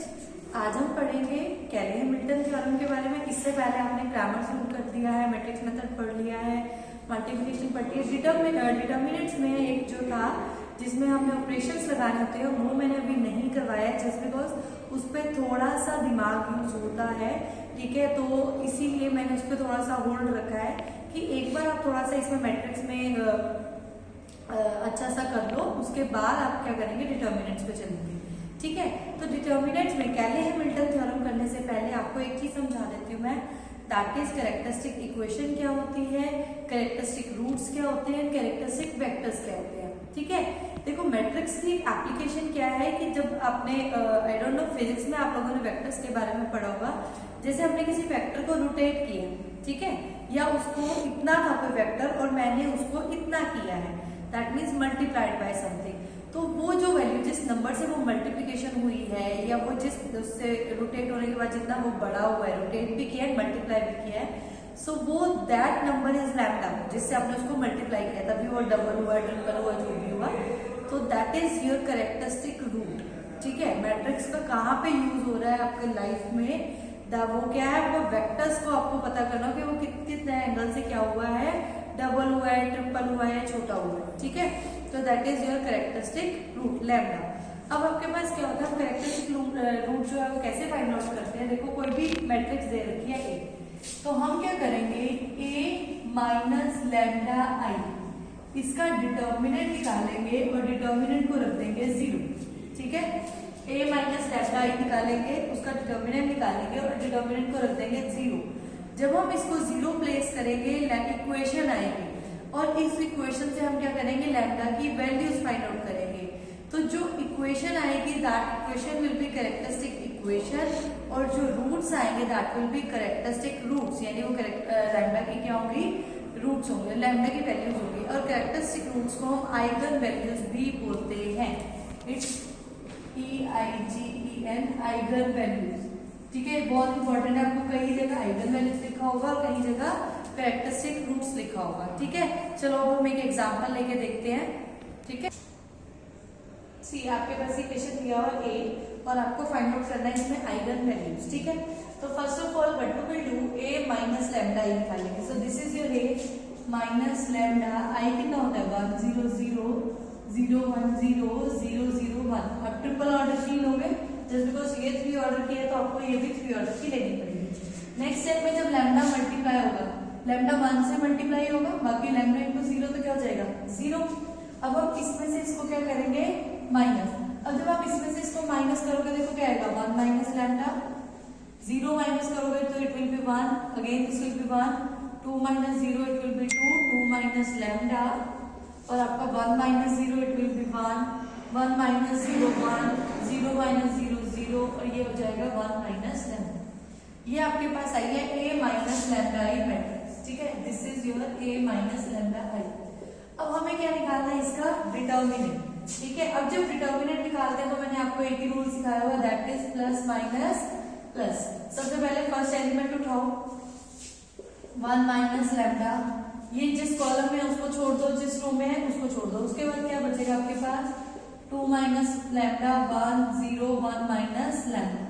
Students, आज हम पढ़ेंगे कैले-हैमिल्टन थ्योरम के बारे में। इससे पहले आपने ग्रामर शुरू कर दिया है, मैट्रिक्स मेथड पढ़ लिया है, मल्टीप्लिकेशन पढ़ लिया है। डिटर्मिनेंट्स में एक जो था जिसमें हमें ऑपरेशंस लगाने होते हैं वो मैंने अभी नहीं करवाया, जस्ट बिकॉज उस पर थोड़ा सा दिमाग यूज होता है, ठीक है। तो इसीलिए मैंने उस पर थोड़ा सा होल्ड रखा है कि एक बार आप थोड़ा सा इसमें मैट्रिक्स में अच्छा सा कर लो, उसके बाद आप क्या करेंगे, डिटर्मिनेंट्स पे चलेंगे, ठीक है। तो डिटर्मिनेंट्स में कैले-हैमिल्टन थ्योरम करने से पहले आपको एक चीज समझा देती हूँ मैं, दैट इज कैरेक्टरिस्टिक इक्वेशन क्या होती है, कैरेक्टरिस्टिक रूट्स क्या होते हैं, कैरेक्टरिस्टिक वेक्टर्स क्या होते हैं, ठीक है। देखो मैट्रिक्स की एप्लीकेशन क्या है कि जब आपने आई डोंट नो फिजिक्स में आप लोगों ने वेक्टर्स के बारे में पढ़ा होगा। जैसे हमने किसी वेक्टर को रोटेट किया, ठीक है, या उसको इतना था कोई वेक्टर और मैंने उसको इतना किया है, that means multiplied by something. तो वो जो वैल्यू जिस नंबर से वो मल्टीप्लिकेशन हुई है या वो जिस उससे रोटेट होने के बाद जितना वो बड़ा हुआ है, रोटेट भी किया है, मल्टीप्लाई भी किया है, सो वो दैट नंबर इज लैम्डा, जिससे आपने उसको मल्टीप्लाई किया, तभी वो डबल हुआ, ट्रिपल हुआ, जो भी हुआ, तो that is your characteristic root, ठीक है। मैट्रिक्स का कहाँ पे यूज हो रहा है आपके लाइफ में, वो क्या है, वो वेक्टर्स को आपको पता करना कि वो कितने एंगल से क्या हुआ है, डबल हुआ है, ट्रिपल हुआ है, छोटा हुआ है, ठीक है। तो that is your characteristic root lambda. अब आपके पास क्या होता है, कैरेक्टरिस्टिक रूट जो है वो कैसे फाइंड आउट करते हैं। देखो कोई भी मैट्रिक्स दे रखी है ए, तो हम क्या करेंगे, ए माइनस लैम्डा आई, इसका डिटर्मिनेंट निकालेंगे और डिटर्मिनेंट को रख देंगे 0, ठीक है। ए माइनस लैम्डा आई निकालेंगे, उसका डिटर्मिनेंट निकालेंगे और डिटर्मिनेंट को रख देंगे 0। जब हम इसको 0 प्लेस करेंगे, इक्वेशन आएगी और इस इक्वेशन से हम क्या करेंगे, लैम्डा की वैल्यूज फाइंड आउट करेंगे। तो जो इक्वेशन आएगी that equation will be characteristic equation और जो रूट्स आएंगे that will be characteristic roots, यानी वो लैम्डा की क्या होंगी, रूट्स होंगे, लैम्डा की वैल्यूज होंगी। और कैरेक्टरिस्टिक रूट्स को हम आइगन वैल्यूज भी बोलते हैं। इट्स EIGEN आइगन वैल्यूज, ठीक है। बहुत इंपॉर्टेंट है, आपको कई जगह आइगन वैल्यूज लिखा होगा और कई जगह कैरेक्टरिस्टिक रूट्स लिखा होगा, ठीक है। चलो अब हम एक एग्जांपल लेके देखते हैं, ठीक है। सी आपके पास इक्वेशन दिया हुआ ए और आपको फाइंड आउट करना है इसमें आइगन वैल्यूज, ठीक है। तो first of all what we will do, A minus lambda I निकालेंगे। So this is your A minus lambda I, कितना होता है 1 0 0 0 1 0 0 0 1। अब ट्रिपल ऑर्डर की लोगे, जस्ट बिकॉज ये 3 ऑर्डर की है तो आपको ये भी 3 ऑर्डर की लेनी पड़ेगी। नेक्स्ट स्टेप में जब लैम्डा मल्टीप्लाई होगा, लैम्डा 1 से मल्टीप्लाई होगा, बाकी लैम्डा इंटू 0 तो क्या हो जाएगा 0। अब हम इसमें से इसको क्या करेंगे, माइनस। अब जब आप इसमें से इसको माइनस करोगे, देखो क्या आएगा 1 माइनस लैम्डा, 0 माइनस करोगे तो it will be 1, again this will be 1, 2 minus 0 it will B 2, 2 minus lambda और आपका 1 minus 0 it will be 1, 1 minus 0 1, 0 minus 0 0 और ये हो जाएगा 1 माइनस लैम्डा। ये आपके पास आई है A minus lambda I matrix, ठीक है। This is your A minus lambda I. अब हमें क्या निकालना है, इसका डिटर्मिनेंट, ठीक है। अब जब डिटर्मिनेंट निकालते हैं तो मैंने आपको एक ही रूल सिखाया हुआ, that is plus minus plus. सबसे पहले फर्स्ट एलिमेंट उठाओ, 1 माइनस लैम्डा, ये जिस कॉलम में उसको छोड़ दो, जिस रो में है उसको छोड़ दो, उसके बाद क्या बचेगा आपके पास 2 माइनस लैम्डा 1 0 1 माइनस लैम्डा,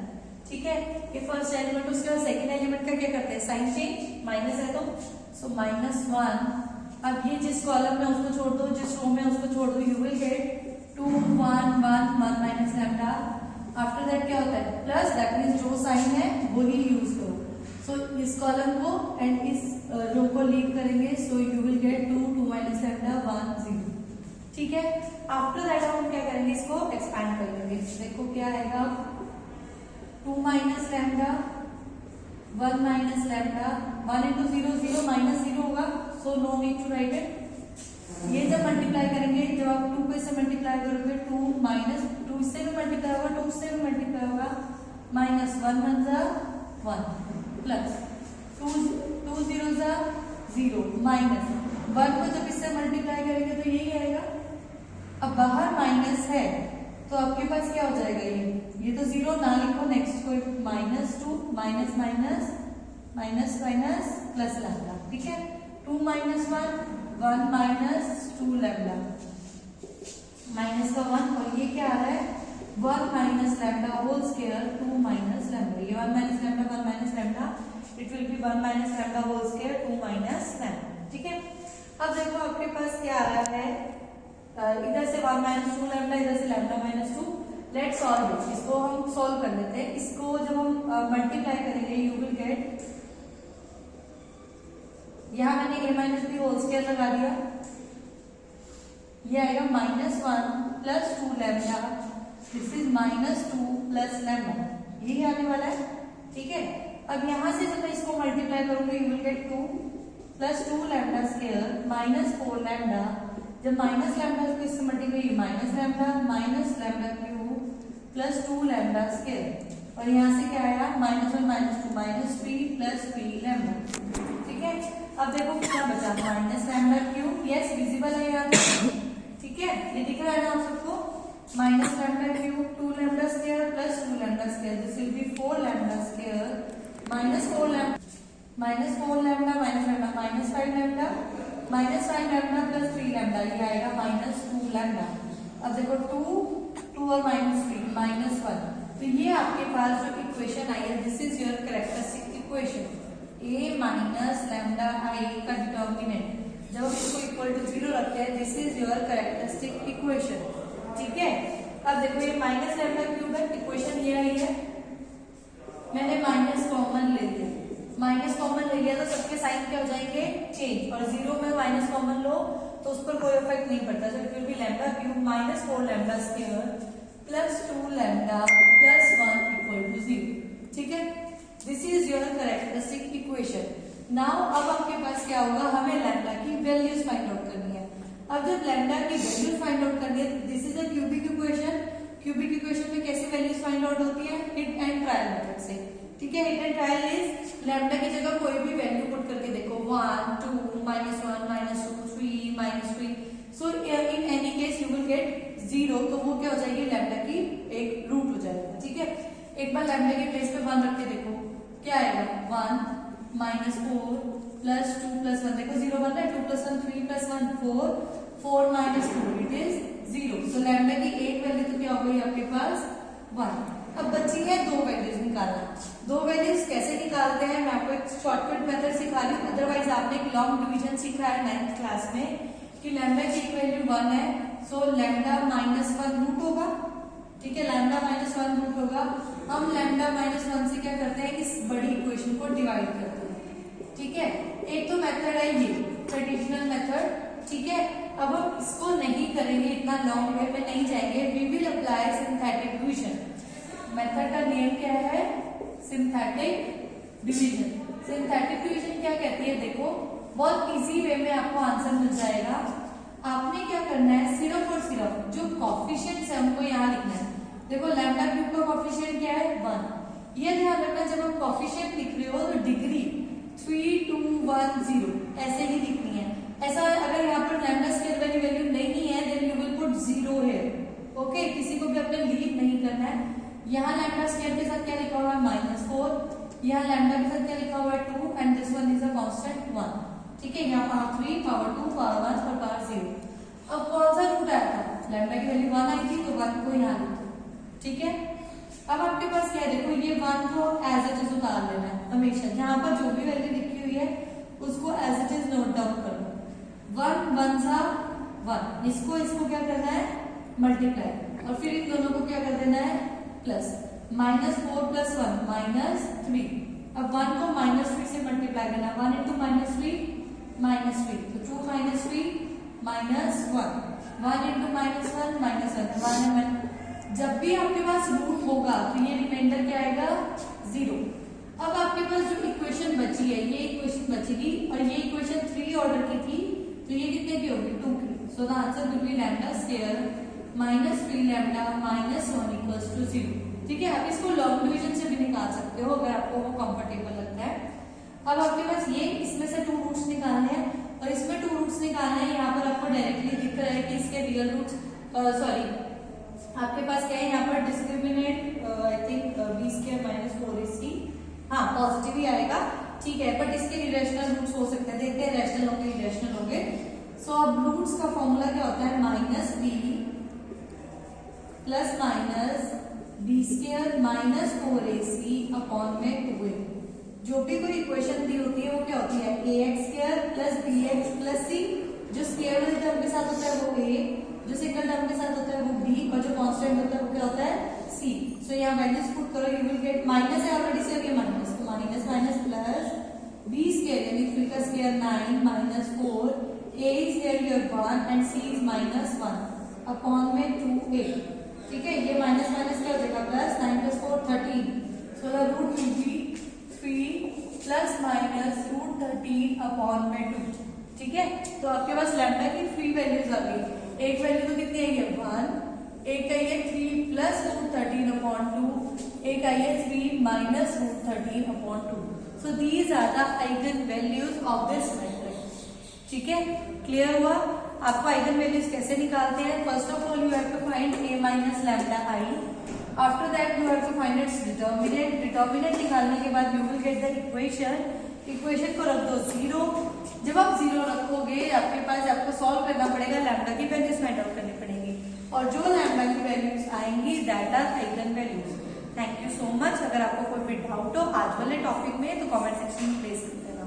ठीक है। ये फर्स्ट एलिमेंट, उसके बाद सेकंड एलिमेंट का क्या करते हैं, साइन चेंज, माइनस है तो सो माइनस 1। अब ये जिस कॉलम में उसको छोड़ दो, जिस रो में उसको छोड़ दो, you will gate 2 1 1 1 minus lambda. After that क्या होता है, प्लस, दैट मीन्स जो साइन है वही यूज करो। सो इस कॉलम को एंड इस रो को लीव करेंगे, so you will gate 2 2 minus lambda 1 0, ठीक है। आफ्टर दैट हम क्या करेंगे, इसको एक्सपैंड कर लेंगे। देखो क्या आएगा, 2 minus lambda 1 minus lambda, 1 into 0 0 minus 0 होगा, so no need to write it. ये जब मल्टीप्लाई करेंगे, जब आप 2 को इससे मल्टीप्लाई करोगे, 2 माइनस 2 इससे भी मल्टीप्लाई होगा, 2 इससे भी मल्टीप्लाई होगा, माइनस 1 1 जा 1 प्लस 2 0 जा 0 माइनस 1 को जब इससे मल्टीप्लाई करेंगे तो यही आएगा। अब बाहर माइनस है तो आपके पास क्या हो जाएगा, ये तो 0 ना लिखो, नेक्स्ट को minus 2 minus minus minus minus plus lambda, ठीक है। 2 माइनस 1 1 माइनस 2 लैम्डा, माइनस का 1 और ये क्या आ रहा है 1 minus lambda whole square 2 minus lambda, ये 1 minus lambda 1 minus lambda, it will be 1 minus lambda whole square 2 minus lambda. ठीक है, अब देखो आपके पास क्या आ रहा है, इधर से 1 माइनस 2 लैम्डा, इधर से lambda minus 2। Let solve it, इसको हम सॉल्व कर लेते हैं। इसको जब हम मल्टीप्लाई करेंगे यू विल गेट, यहां मैंने a minus b whole square लगा दिया, ये आएगा -1 plus 2 lambda, this is -2 plus lambda, यही आने वाला है। ठीक है, अब यहां से जब मैं इसको मल्टीप्लाई करूंगी you will gate 2 plus 2 lambda square minus 4 lambda, जब माइनस लैम्डा को इससे multiply minus lambda cube plus 2 lambda square, और यहाँ से क्या आया -1 -2 -3 प्लस 3 लैम्डा। ठीक है, अब देखो कितना बचा, minus lambda cube, yes visible है यहाँ पे। ठीक है, ये दिख रहा है ना आप सबको, minus lambda cube 2 lambda square plus 2 lambda square, this will be 4 lambda square minus 4 lambda minus 5 lambda plus 3 lambda, ये आएगा -2 लैम्डा। अब देखो 2 और -3 -1, तो ये आपके पास जो इक्वेशन आई है this is your characteristic equation. a minus lambda I का डिटर्मिनेंट जब हम इसको इक्वल टू 0 रखते हैं, this is your characteristic equation. ठीक है, अब देखो ये माइनस लैम्डा क्यूब है, इक्वेशन ये आई है, मैंने माइनस कॉमन ले लिया, माइनस कॉमन ले लिया तो सबके साइन क्या हो जाएंगे चेंज, और 0 में माइनस कॉमन लो तो उस पर कोई इफेक्ट नहीं पड़ता, तो it will be lambda cube minus 4 lambda square plus 2 lambda plus 1 equal to 0। ठीक है, this is your characteristic equation. Now अब आपके पास क्या होगा, हमें लैम्डा की वैल्यूज फाइंड आउट करनी है। अब जब लैम्डा की वैल्यूज फाइंड आउट करनी है, this is a cubic equation. Cubic equation में कैसे वैल्यूज फाइंड आउट होती है, हिट एंड ट्रायल मेथड से। ठीक है, hit and trial is lambda की जगह कोई भी वैल्यू पुट करके देखो, 1 2 -1 -2 3 -3, सो in any case you will gate 0, तो वो क्या हो जाएगी लैम्डा की एक रूट हो जाएगा। ठीक है, एक बार लैम्डा के प्लेस पे 1 रख के देखो क्या आएगा, 1 -4 प्लस 2 प्लस 1, देखो 0 बन रहा है, 2 plus 1 3 plus 1 4, 4 -2 it is 0। So lambda की एक वैल्यू तो क्या हो गई आपके पास 1। अब बची है 2 वैल्यूज निकालना। 2 वैल्यूज कैसे निकालते हैं, मैं आपको एक शॉर्टकट मेथड सिखा रही हूँ, अदरवाइज आपने एक लॉन्ग डिवीजन सीखा है 9th क्लास में कि लैम्डा की एक वैल्यू 1 है, सो लैम्डा -1 रूट होगा। ठीक है, लैम्डा -1 रूट होगा। हम लैम्डा -1 से क्या करते हैं, इस बड़ी इक्वेशन को डिवाइड करते हैं। ठीक है, एक तो मेथड है ये ट्रेडिशनल मेथड। ठीक है, अब हम इसको नहीं करेंगे, इतना लॉन्ग वे में नहीं जाएंगे, we will apply synthetic division. Method का नेम क्या है, सिंथेटिक डिवीजन। सिंथेटिक डिवीजन क्या कहती है, देखो बहुत इजी वे में आपको आंसर मिल जाएगा। आपने क्या करना है, सिर्फ और सिर्फ जो कॉफिशिएंट्स है उनको यहाँ लिखना है। देखो लैम्डा क्यूब का कॉफिशिएंट क्या है 1, ये ध्यान रखना जब हम कॉफिशिएंट लिख रहे हो तो डिग्री 3 2 1 0 ऐसे ही लिखनी है। ऐसा अगर यहाँ पर लैम्डा स्क्वायर वाली वैल्यू नहीं है then you will put 0 here. Okay, किसी को भी अपने लीव नहीं करना है। यहाँ लैम्डा स्क्वायर के साथ क्या लिखा हुआ है -4, यहाँ लैम्डा के साथ क्या लिखा हुआ है 2 and this one is a constant 1। ठीक है, यहाँ पावर 3 पावर 2 पावर 1 और पावर 0। अब कौन सा रूट आया था, लैम्डा की वैल्यू 1 आई थी तो 1 को यहाँ लिखो। ठीक है, अब आपके पास क्या है, देखो ये 1 को एज इट इज उतार लेना है हमेशा, जहां पर जो भी वैल्यू लिखी हुई है उसको as it is note down कर लो। 1 1 सा 1, इसको क्या करना है मल्टीप्लाई, और फिर इन दोनों को क्या कर देना है प्लस, -4 प्लस 1 -3। अब 1 को -3 से मल्टीप्लाई करना, 1 इंटू -3 -3, तो 2 -3 -1, 1 इंटू -1 -1, जब भी आपके पास रूट होगा तो ये रिमाइंडर क्या आएगा 0। अब आपके पास जो इक्वेशन बची है ये इक्वेशन बचेगी, और ये इक्वेशन 3 ऑर्डर की थी तो ये कितने की होगी 2 की। So the answer will be lambda square -3 lambda -1 equals to 0। ठीक है, आप इसको लॉन्ग डिवीजन से भी निकाल सकते हो अगर आपको वो कंफर्टेबल लगता है। अब आपके पास ये इसमें से 2 रूट्स निकालने हैं और इसमें 2 रूट्स निकालने हैं। यहाँ पर आपको डायरेक्टली दिख रहा है कि इसके रियल रूट्स आपके पास क्या है, यहाँ पर डिस्क्रिमिनेट आई थिंक b²-4ac, हाँ पॉजिटिव ही आएगा। ठीक है, बट इसके इरेशनल रूट्स हो सकते हैं, देखते हैं रैशनल होंगे इरेशनल होंगे। सो अब रूट्स का फॉर्मूला क्या होता है, -b plus minus b square minus 4ac upon में 2a। जो भी कोई इक्वेशन दी होती है वो क्या होती है, ax square plus bx plus c। जो स्क्वायर वाले टर्म के साथ होता है वो a, जो सिंगल टर्म के साथ होता है वो b, और जो कांस्टेंट होता है वो क्या होता है c। सो यहाँ वैल्यूज पुट करो, यू विल गेट माइनस है ऑलरेडी से, ये माइनस, तो minus minus plus b square यानी 3 का square 9 minus 4, a is here 1 and c is minus 1 upon में 2a। ठीक है, ये माइनस माइनस क्या हो जाएगा plus, 9 plus 4 13, so the root will be 3 plus minus root 13 upon में 2। ठीक है, तो आपके पास लैम्डा की 3 वैल्यूज आ गई। एक वैल्यू तो कितनी आई है 1, एक आई है 3 प्लस रूट 13 अपॉन 2, एक आई है 3 minus root 13 upon 2। So these are the eigen values of this matrix. ठीक है, क्लियर हुआ। आपको आइगन वैल्यूज कैसे निकालते हैं, first of all you have to find a minus lambda I. After that you have to find its determinant. Determinant निकालने के बाद you will get the equation. Equation को रख दो 0। जब आप 0 रखोगे आपके पास, आपको सॉल्व करना पड़ेगा, लैम्डा की वैल्यूज फाइंड आउट करनी पड़ेगी, और जो लैम्डा की वैल्यूज आएंगी that are eigen values. Thank you so much. अगर आपको कोई भी डाउट हो आज वाले टॉपिक में तो कमेंट सेक्शन में प्लेस करते हैं।